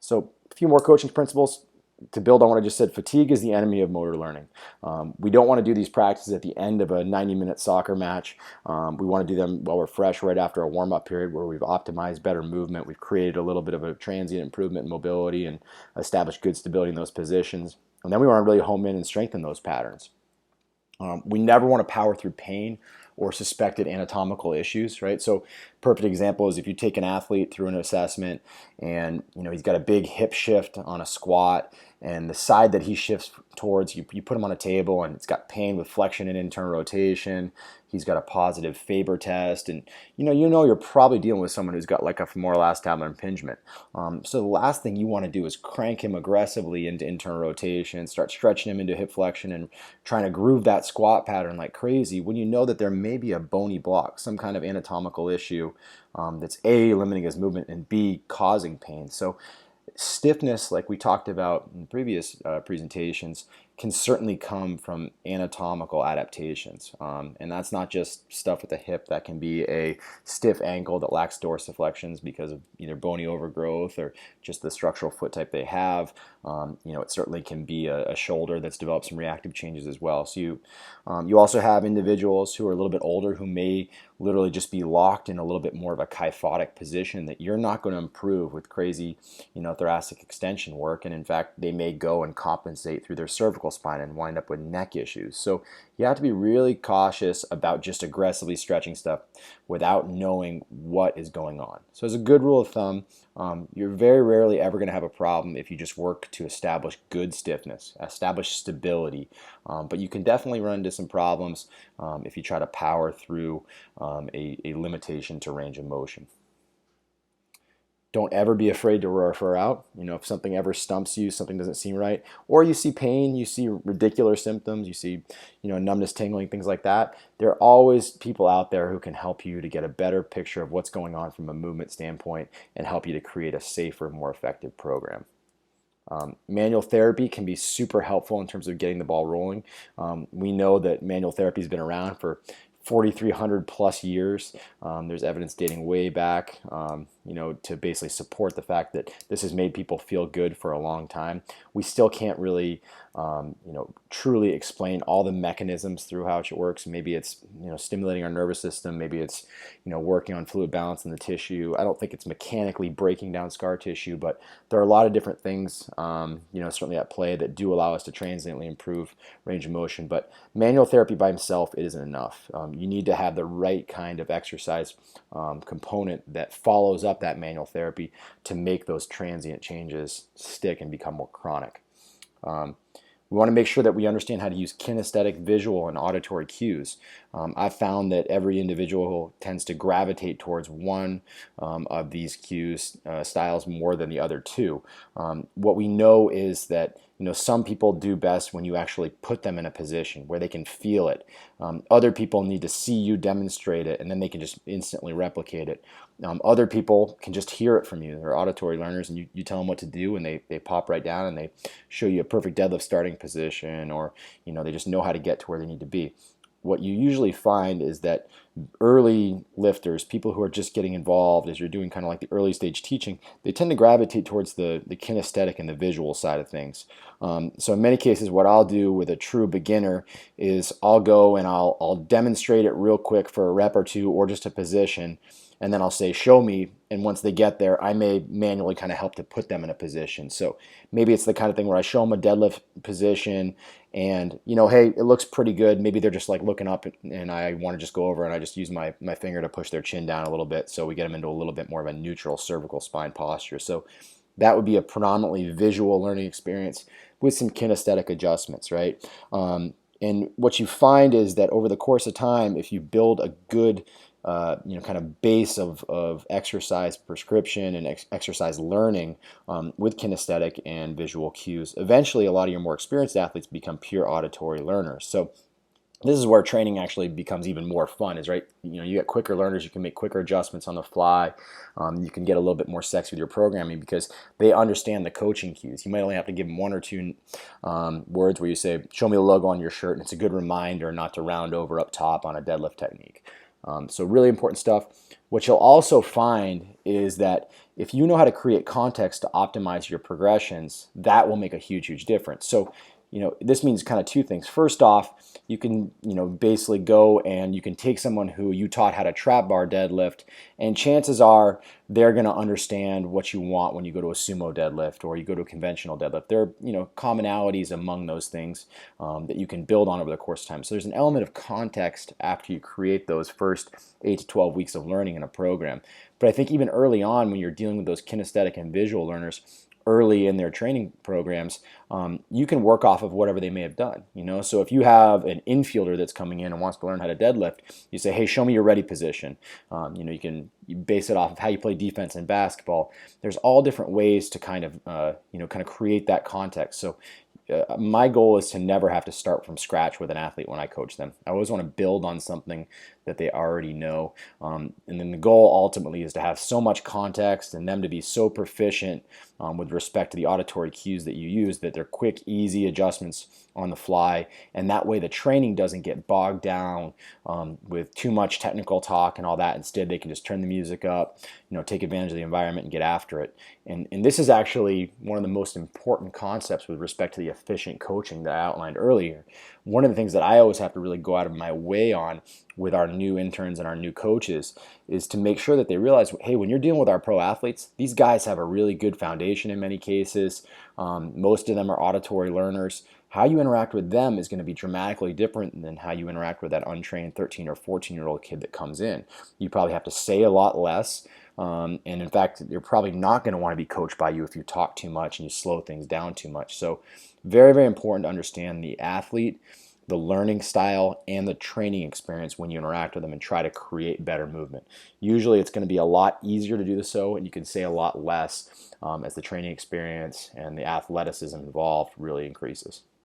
So a few more coaching principles to build on what I just said. Fatigue is the enemy of motor learning. We don't want to do these practices at the end of a 90-minute soccer match. We want to do them while we're fresh, right after a warm-up period where we've optimized better movement. We've created a little bit of a transient improvement in mobility and established good stability in those positions. And then we want to really home in and strengthen those patterns. We never want to power through pain or suspected anatomical issues, right? So perfect example is if you take an athlete through an assessment and he's got a big hip shift on a squat, and the side that he shifts towards, you put him on a table and it's got pain with flexion and internal rotation. He's got a positive Faber test, and you're probably dealing with someone who's got like a femoral acetabular impingement. So the last thing you want to do is crank him aggressively into internal rotation, start stretching him into hip flexion and trying to groove that squat pattern like crazy when you know that there may be a bony block, some kind of anatomical issue that's A, limiting his movement, and B, causing pain. So stiffness, like we talked about in previous presentations, can certainly come from anatomical adaptations. And that's not just stuff with the hip. That can be a stiff ankle that lacks dorsiflexions because of either bony overgrowth or just the structural foot type they have. It certainly can be a shoulder that's developed some reactive changes as well. So you also have individuals who are a little bit older who may literally just be locked in a little bit more of a kyphotic position that you're not going to improve with crazy, thoracic extension work. And in fact, they may go and compensate through their cervical spine and wind up with neck issues. So you have to be really cautious about just aggressively stretching stuff without knowing what is going on. So as a good rule of thumb, you're very rarely ever going to have a problem if you just work to establish good stiffness, establish stability. But you can definitely run into some problems if you try to power through a limitation to range of motion. Don't ever be afraid to refer out. If something ever stumps you, something doesn't seem right, or you see pain, you see ridiculous symptoms, you see, numbness, tingling, things like that. There are always people out there who can help you to get a better picture of what's going on from a movement standpoint and help you to create a safer, more effective program. Manual therapy can be super helpful in terms of getting the ball rolling. We know that manual therapy has been around for 4,300 plus years. There's evidence dating way back, to basically support the fact that this has made people feel good for a long time. We still can't really, truly explain all the mechanisms through how it works. Maybe it's, stimulating our nervous system. Maybe it's, working on fluid balance in the tissue. I don't think it's mechanically breaking down scar tissue, but there are a lot of different things, certainly at play that do allow us to transiently improve range of motion. But manual therapy by itself isn't enough. You need to have the right kind of exercise component that follows up that manual therapy to make those transient changes stick and become more chronic. We want to make sure that we understand how to use kinesthetic, visual, and auditory cues. I've found that every individual tends to gravitate towards one of these cues styles more than the other two. What we know is that some people do best when you actually put them in a position where they can feel it. Other people need to see you demonstrate it, and then they can just instantly replicate it. Other people can just hear it from you. They're auditory learners, and you tell them what to do, and they pop right down, and they show you a perfect deadlift starting position, or they just know how to get to where they need to be. What you usually find is that early lifters, people who are just getting involved as you're doing kind of like the early stage teaching, they tend to gravitate towards the kinesthetic and the visual side of things. So in many cases, what I'll do with a true beginner is I'll go and I'll demonstrate it real quick for a rep or two or just a position, and then I'll say, show me, and once they get there, I may manually kind of help to put them in a position. So maybe it's the kind of thing where I show them a deadlift position, and hey, it looks pretty good. Maybe they're just like looking up, and I want to just go over and I just use my finger to push their chin down a little bit, so we get them into a little bit more of a neutral cervical spine posture. So that would be a predominantly visual learning experience with some kinesthetic adjustments, right? And what you find is that over the course of time, if you build a good kind of base of exercise prescription and exercise learning with kinesthetic and visual cues, eventually a lot of your more experienced athletes become pure auditory learners. So this is where training actually becomes even more fun, is right. You get quicker learners, you can make quicker adjustments on the fly. You can get a little bit more sexy with your programming because they understand the coaching cues. You might only have to give them one or two words where you say, show me the logo on your shirt, and it's a good reminder not to round over up top on a deadlift technique. So really important stuff. What you'll also find is that if you know how to create context to optimize your progressions, that will make a huge, huge difference. So, this means kind of two things. First off, you can, basically go and you can take someone who you taught how to trap bar deadlift, and chances are they're going to understand what you want when you go to a sumo deadlift or you go to a conventional deadlift. There are, commonalities among those things that you can build on over the course of time. So there's an element of context after you create those first 8 to 12 weeks of learning in a program. But I think even early on, when you're dealing with those kinesthetic and visual learners, early in their training programs, you can work off of whatever they may have done. So if you have an infielder that's coming in and wants to learn how to deadlift, you say, hey, show me your ready position. You base it off of how you play defense in basketball. There's all different ways to kind of create that context. So my goal is to never have to start from scratch with an athlete when I coach them. I always want to build on something that they already know. And then the goal ultimately is to have so much context and them to be so proficient with respect to the auditory cues that you use that they're quick, easy adjustments on the fly. And that way the training doesn't get bogged down with too much technical talk and all that. Instead, they can just turn the music up, take advantage of the environment and get after it. And this is actually one of the most important concepts with respect to the efficient coaching that I outlined earlier. One of the things that I always have to really go out of my way on with our new interns and our new coaches is to make sure that they realize, hey, when you're dealing with our pro athletes, these guys have a really good foundation in many cases. Most of them are auditory learners. How you interact with them is going to be dramatically different than how you interact with that untrained 13 or 14-year-old kid that comes in. You probably have to say a lot less. And in fact, you're probably not going to want to be coached by you if you talk too much and you slow things down too much. So very, very important to understand the athlete, the learning style, and the training experience when you interact with them and try to create better movement. Usually it's going to be a lot easier to do so, and you can say a lot less as the training experience and the athleticism involved really increases.